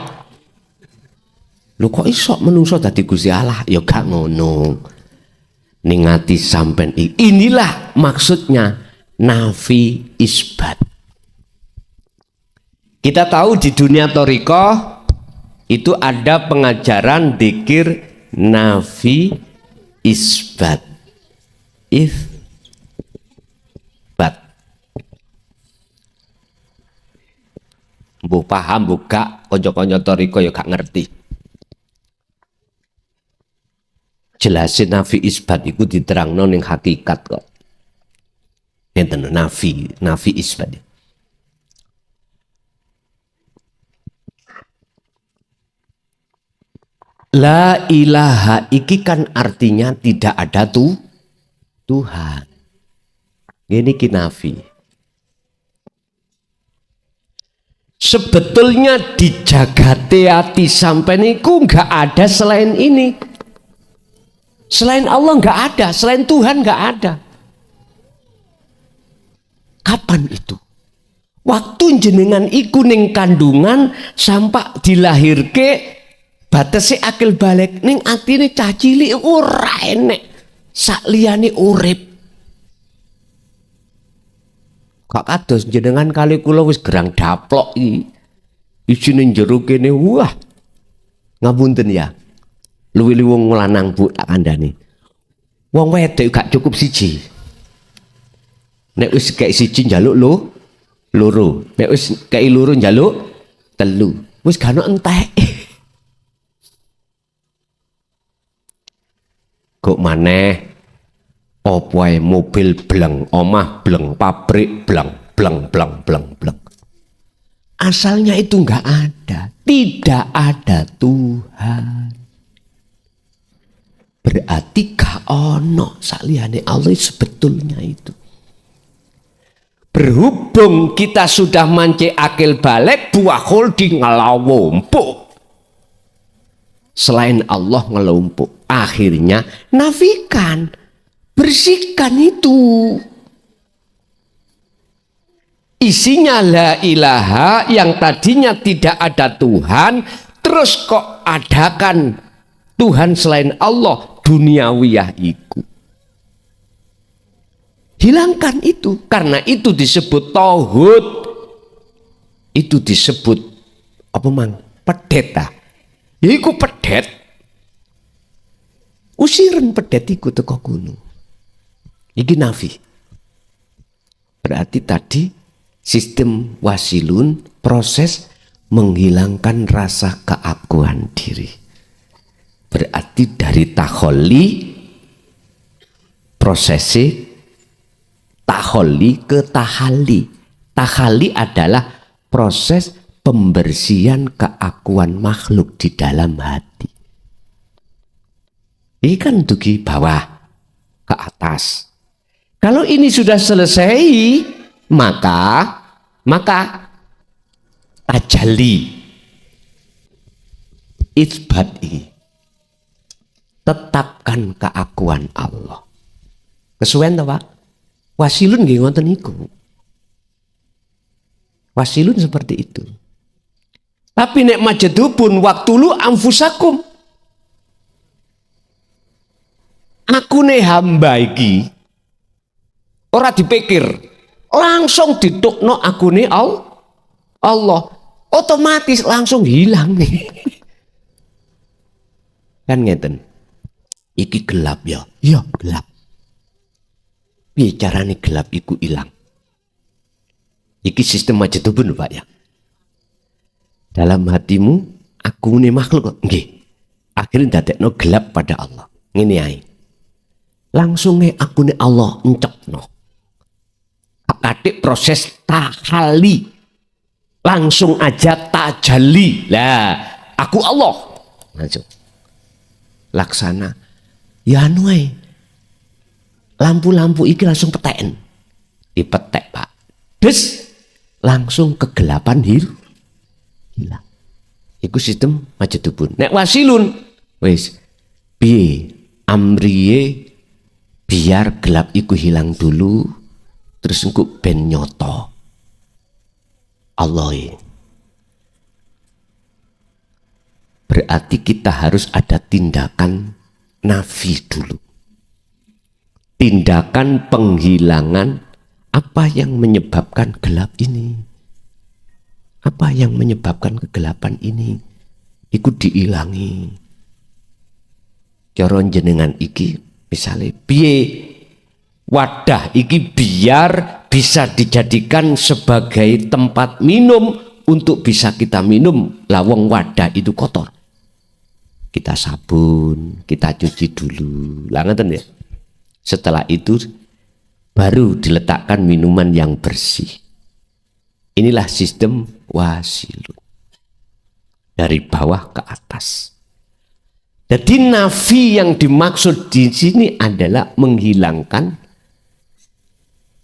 Lo kok iso menungso dadi Gusti Allah? Ya gak ngono. Ning ati sampean inilah maksudnya nafi isbat. Kita tahu di dunia thariqah itu ada pengajaran dzikir nafi isbat. Isbat. Mbuh paham buka kanca-kanca thariqah ya gak ngerti. Jelasin nafi isbat itu diterangno ning hakikat kok. Ngeten nafi isbat. La ilaha iki kan artinya tidak ada Tuhan. Ini kinafi. Sebetulnya di jagate ati sampean niku enggak ada selain ini. Selain Allah nggak ada, selain Tuhan nggak ada. Kapan itu? Waktu jenengan iku ning kandungan sampai dilahirke batese akil balik ning atine cah cilik ora enek sak liyane urip. Kok kados jenengan kali kula wis gerang daplok iki. Isine jero kene wah. Ngapunten ya. Luwi wong lanang Bu tak kandhani. Wong wedok gak cukup siji. Nek wis kek siji njaluk loro. Nek wis kek loro njaluk telu. Wis gak ono entek. Kok maneh opo ae mobil bleng, omah bleng, pabrik bleng, bleng, bleng, bleng, bleng. Asalnya itu enggak ada, tidak ada Tuhan. Berarti gak ono saliyane Allah sebetulnya itu. Berhubung kita sudah mance akil balik, buah holding ngelompok. Selain Allah ngelompok, akhirnya nafikan, bersihkan itu. Isinya la ilaha yang tadinya tidak ada Tuhan, terus kok adakan Tuhan selain Allah, duniawiyah iku. Hilangkan itu, karena itu disebut tauhid. Itu disebut apa mang? Pedet ta. Ya iku pedet. Usiran pedet iku teko gunung. Iki nafi. Berarti tadi sistem wasilun, proses menghilangkan rasa keakuan diri. Berarti dari takholi, prosesnya takholi ke tahali. Tahali adalah proses pembersihan keakuan makhluk di dalam hati. Ini kan dugi bawah ke atas. Kalau ini sudah selesai, maka tajalli isbat ini, tetapkan keakuan Allah. Kesuwen to, Pak? Wasilun nggih ngoten niku. Wasilun seperti itu. Tapi nek majadubun waktulu anfusakum. Akune hamba iki ora dipikir, langsung ditukno akune Allah. Otomatis langsung hilang nih. Kan ngeten. Iki gelap ya. Ya gelap. Piye carane gelap iku ilang? Iki sistem majadubun Pak ya. Dalam hatimu akune makhluk nggih. Akhirnya dadekno gelap pada Allah. Ngene ae. Langsung akune Allah encepno. Katik proses tahali. Langsung aja tajalli. Lah, aku Allah. Langsung. Laksana. Ya anu ae. Lampu-lampu iki langsung peteken. Dipetek, Pak. Des langsung kegelapan hilang. Iku sistem majadubun. Nek wasilun wis piye amriye biar gelap iku hilang dulu, terus engko ben nyoto Allah. Berarti kita harus ada tindakan nafi dulu. Tindakan penghilangan apa yang menyebabkan gelap ini. Apa yang menyebabkan kegelapan ini? Iku diilangi. Cara jenengan iki misalnya piye wadah iki biar bisa dijadikan sebagai tempat minum untuk bisa kita minum. Lawang wadah itu kotor. Kita sabun, kita cuci dulu. Lah ngeten ya. Setelah itu baru diletakkan minuman yang bersih. Inilah sistem wasilun. Dari bawah ke atas. Jadi nafi yang dimaksud di sini adalah menghilangkan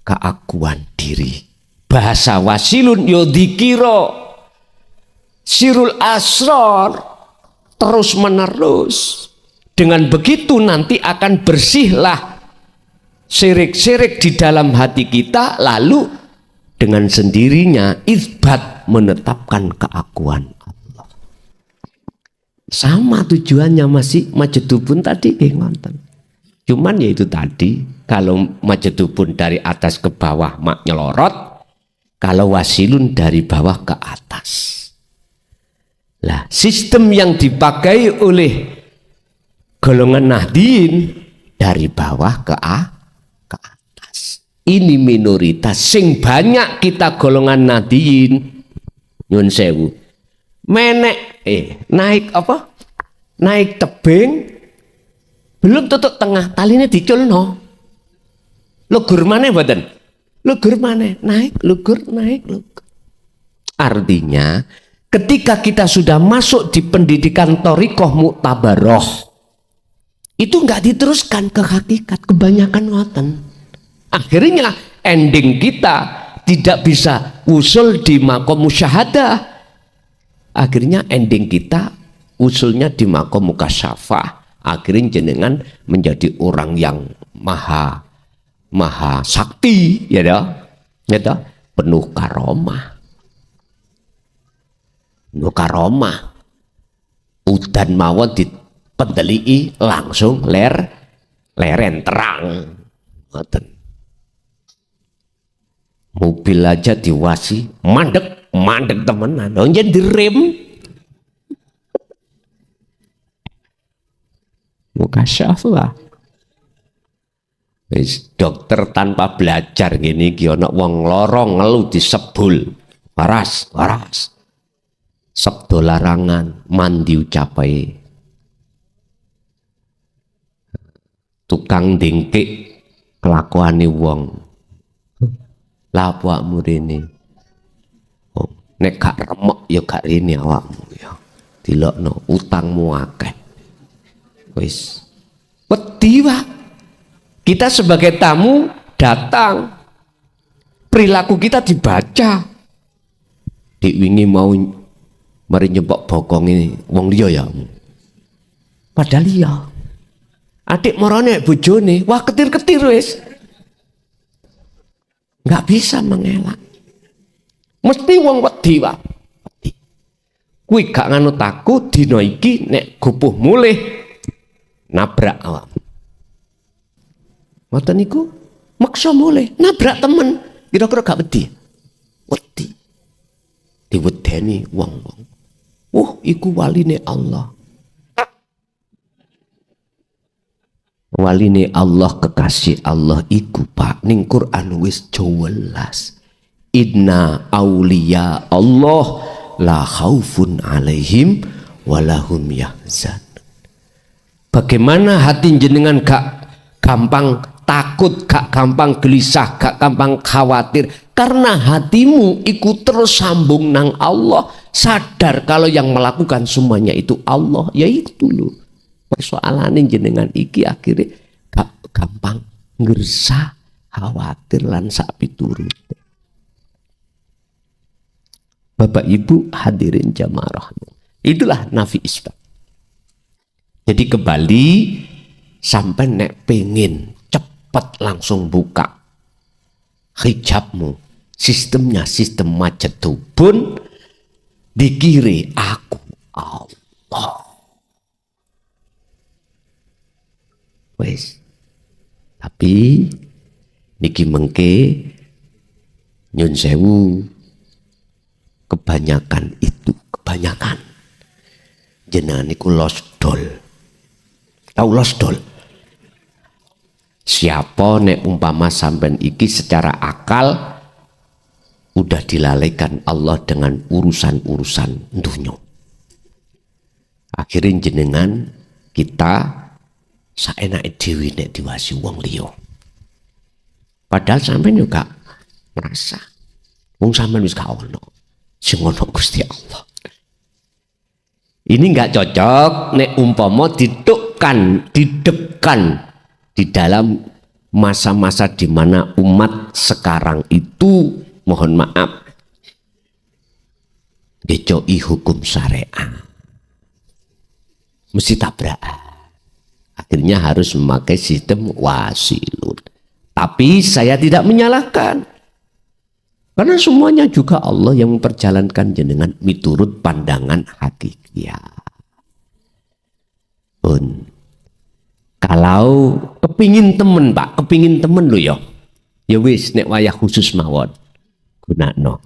keakuan diri. Bahasa wasilun yodhikiro sirul asror terus menerus. Dengan begitu nanti akan bersihlah syirik-syirik di dalam hati kita, lalu dengan sendirinya isbat menetapkan keakuan Allah. Sama tujuannya masih majadubun tadi ngonten. Cuman ya itu tadi, kalau majadubun dari atas ke bawah mak nyelorot, kalau wasilun dari bawah ke atas. Lah, sistem yang dipakai oleh golongan Nahdien dari bawah ke atas. Ini minoritas. Sing banyak kita golongan Nahdien nyun sewu. Menek naik apa? Naik tebing Belum tutup tengah, taline diculno. Lugur maneh mboten? Lugur maneh, naik, lugur, naik, lugur. Artinya, ketika kita sudah masuk di pendidikan thariqah muktabaroh, itu nggak diteruskan ke hakikat, kebanyakan ngoten. Akhirnya ending kita tidak bisa usul di makom musyahadah. Akhirnya ending kita usulnya di makom mukasyafah. Akhirnya jenengan menjadi orang yang maha sakti, ya dah, penuh karomah, udan mawon dipendeli langsung leren terang, mobil aja diwasi mandek temenan, jadi direm. Mukasyafah. Wis dokter tanpa belajar gini ki ana wong lorong ngelu disebul. Waras. Sabdo larangan mandi ucapai. Tukang dengkek kelakuane wong. Lah awakmu rene. Oh, nek gak remuk ya gak rene awakmu ya. Dilokno utangmu akeh. Wis wedi Pak. Kita sebagai tamu datang, perilaku kita dibaca. Diwingi mau mari nyebok bokong ini wong liya ya. Padahal iya. Adik marane bojone, wah ketir-ketir wis. Enggak bisa mengelak. Mesti wong wedi Pak. Wedi. Kuwi gak nganut aku dina iki nek gupuh mulih nabrak awak. Ngoten niku maksa mulih nabrak temen. Kira-kira gak wedi? Wedi. Diwedeni wong-wong. Iku waline Allah. Waline Allah, kekasih Allah iku Pak ning Quran wis jelas. Inna auliya Allah la khaufun alaihim walahum yahzan. Bagaimana hati jenengan gak gampang takut, gak gampang gelisah, gak gampang khawatir, karena hatimu ikut terus sambung nang Allah, sadar kalau yang melakukan semuanya itu Allah. Ya itu loh persoalan jenengan iki akhirnya gak gampang ngerasa khawatir lan sak piturut. Bapak Ibu hadirin jamaah rahmat, itulah nafi isbat. Jadi kembali sampai nek pengen cepat langsung buka hijabmu, sistemnya sistem majatubun, dikiri aku Allah. Wes. Tapi niki mengke nyun sewu kebanyakan jenengan niku losdol. Tahu losdol? Siapa nek umpama sampean iki secara akal udah dilalaikan Allah dengan urusan-urusan dunia. Akhirnya jenengan kita saenake dhewe nek diwasi wong liya. Padahal sampean juga merasa wong sampean wis gak ono. Sing ono Gusti Allah. Ini enggak cocok nek umpama didekkan di dalam masa-masa di mana umat sekarang itu, mohon maaf, ngecoi hukum syariah, mesti tabrakan. Akhirnya harus memakai sistem wasilun. Tapi saya tidak menyalahkan, karena semuanya juga Allah yang memperjalankan jenengan miturut pandangan hakikiah. Kalau kepingin temen Pak, kepingin temen lo ya wis nek wayah khusus mawon gunakno.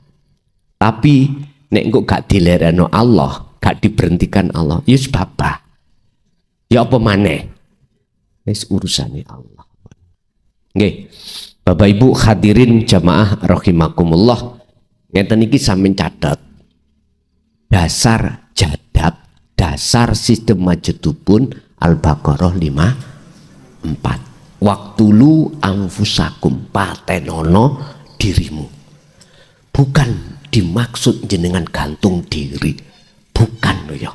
Tapi nek engko gak dilereno Allah, gak diberhentikan Allah, ya sebabah. Ya apa maneh? Wis urusane Allah. Nggih. Bapak Ibu hadirin jamaah rahimakumullah, ngeten iki sampeyan catet. Dasar jadab, dasar sistem majtubun Al-Baqarah 5 4. Waktulu anfusakum, patenono dirimu. Bukan dimaksud jenengan gantung diri, bukan loh ya.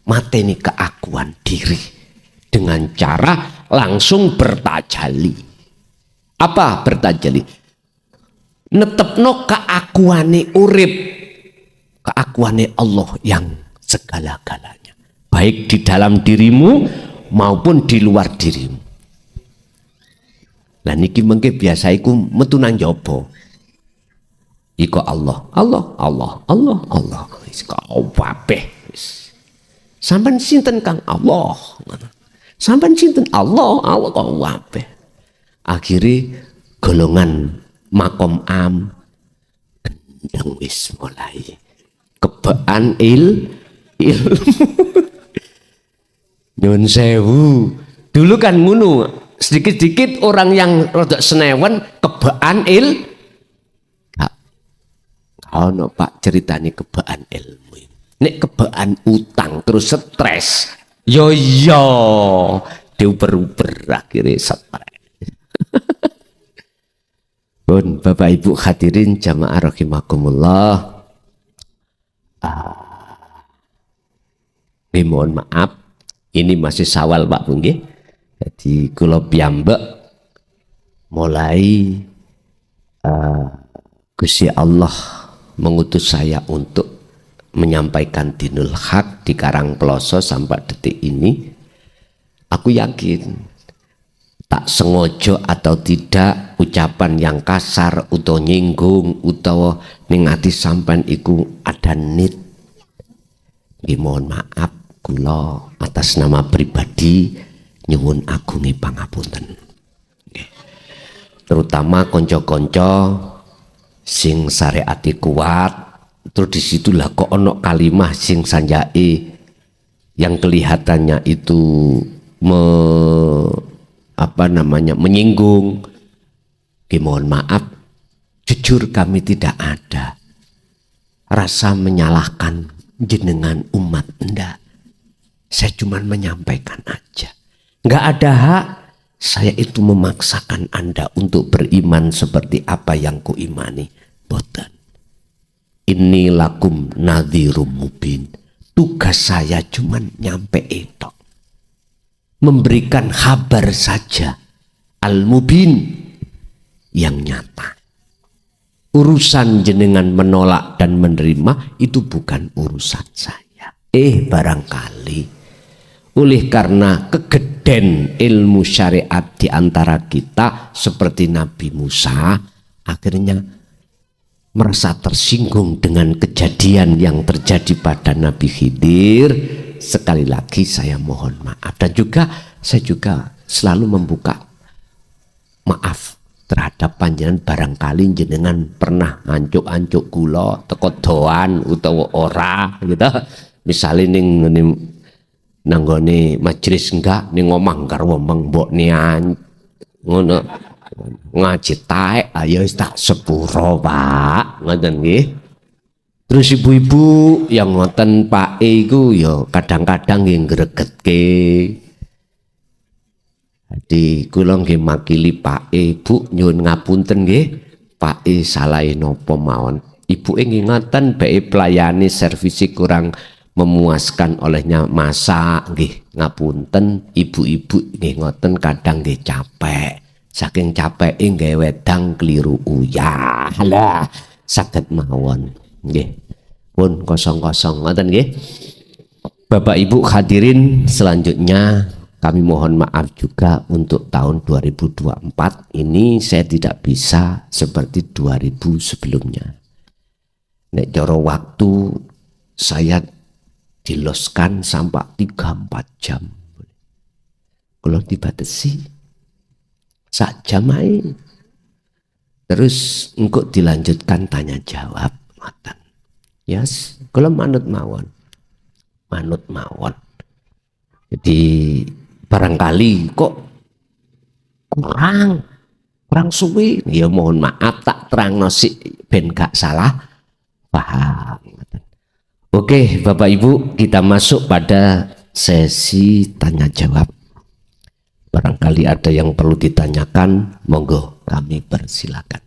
Mateni keakuan diri dengan cara langsung bertajali. Apa bertajali? Netepno keakuane urip, keakuane Allah yang segala-galanya, baik di dalam dirimu maupun di luar dirimu. Lah niki mengke biasa iku metu nang jaba. Iku Allah, Allah, Allah, Allah, Allah. Wis kabeh wis. Sampeyan sinten Kang? Allah. Sampeyan sinten? Allah, Allah kabeh. Akhire golongan makom am gendeng wis mulai kebaan ilmu. Nyun sewu. Dulu kan ngono, sedikit-sedikit orang yang rada senewen kebaan ono Pak ceritane kebaan ilmu. Nek kebaan utang terus stres. Yo diuber-uber akhirnya stres. Pun Bapak Ibu hadirin jamaah rahimakumullah. Mohon maaf, ini masih Syawal Pak Bu nggih. Jadi kula piyambak mulai Gusti Allah mengutus saya untuk menyampaikan dinul haq di Karangploso sampai detik ini. Aku yakin tak sengaja atau tidak ucapan yang kasar atau nyinggung utawa ning ati sampean iku ada nit. Nggih mohon maaf kula atas nama pribadi nyuwun agungi pangapunten. Terutama konco-konco sing syariati kuat, terus disitulah kok ono kalimah sing sanjai yang kelihatannya itu menyinggung. Mohon maaf, jujur kami tidak ada rasa menyalahkan jenengan umat, enggak. Saya cuma menyampaikan aja. Enggak ada hak saya itu memaksakan Anda untuk beriman seperti apa yang kuimani. Boten. Inni lakum nadhirum mubin. Tugas saya cuma nyampe itu. Memberikan kabar saja. Al-mubin. Yang nyata. Urusan jenengan menolak dan menerima itu bukan urusan saya. Barangkali oleh karena kegeden ilmu syariat di antara kita seperti Nabi Musa, akhirnya merasa tersinggung dengan kejadian yang terjadi pada Nabi Khidir. Sekali lagi saya mohon maaf, dan juga saya juga selalu membuka maaf terhadap panjenengan. Barangkali jenengan pernah ancuk-ancuk kula teko doan utawa ora gitu. Misalnya ning nanggone majelis enggak ning omah karo wong mbok nian ngono ngaji taek ayo tak sepuro Pak ngoten nggih. Terus ibu-ibu yang ngoten Pak iku ya kadang-kadang nggih ngregetke. Jadi kula nggih makili Pak Bu nyuwun ngapunten nggih Pak salah napa mawon. Ibu nggih ngoten bae pelayani servisi kurang memuaskan olehnya masak nggih ngapunten. Ibu-ibu nggih ngoten kadang nggih capek. Saking capek nggih wedang keliru uyah lah saged mawon nggih. Pun kosong-kosong ngoten nggih. Bapak Ibu hadirin, selanjutnya kami mohon maaf juga untuk tahun 2024 ini saya tidak bisa seperti 2000 sebelumnya. Nek joro waktu saya diloskan sampai 3-4 jam. Kalau dibatasi sak jam aja. Terus engkau dilanjutkan tanya jawab ngoten. Yes, kalau manut mawon. Manut mawon. Jadi barangkali kok kurang suwi, ya mohon maaf tak terang nasi ben gak salah paham. Oke Bapak Ibu, kita masuk pada sesi tanya jawab. Barangkali ada yang perlu ditanyakan, monggo kami persilakan.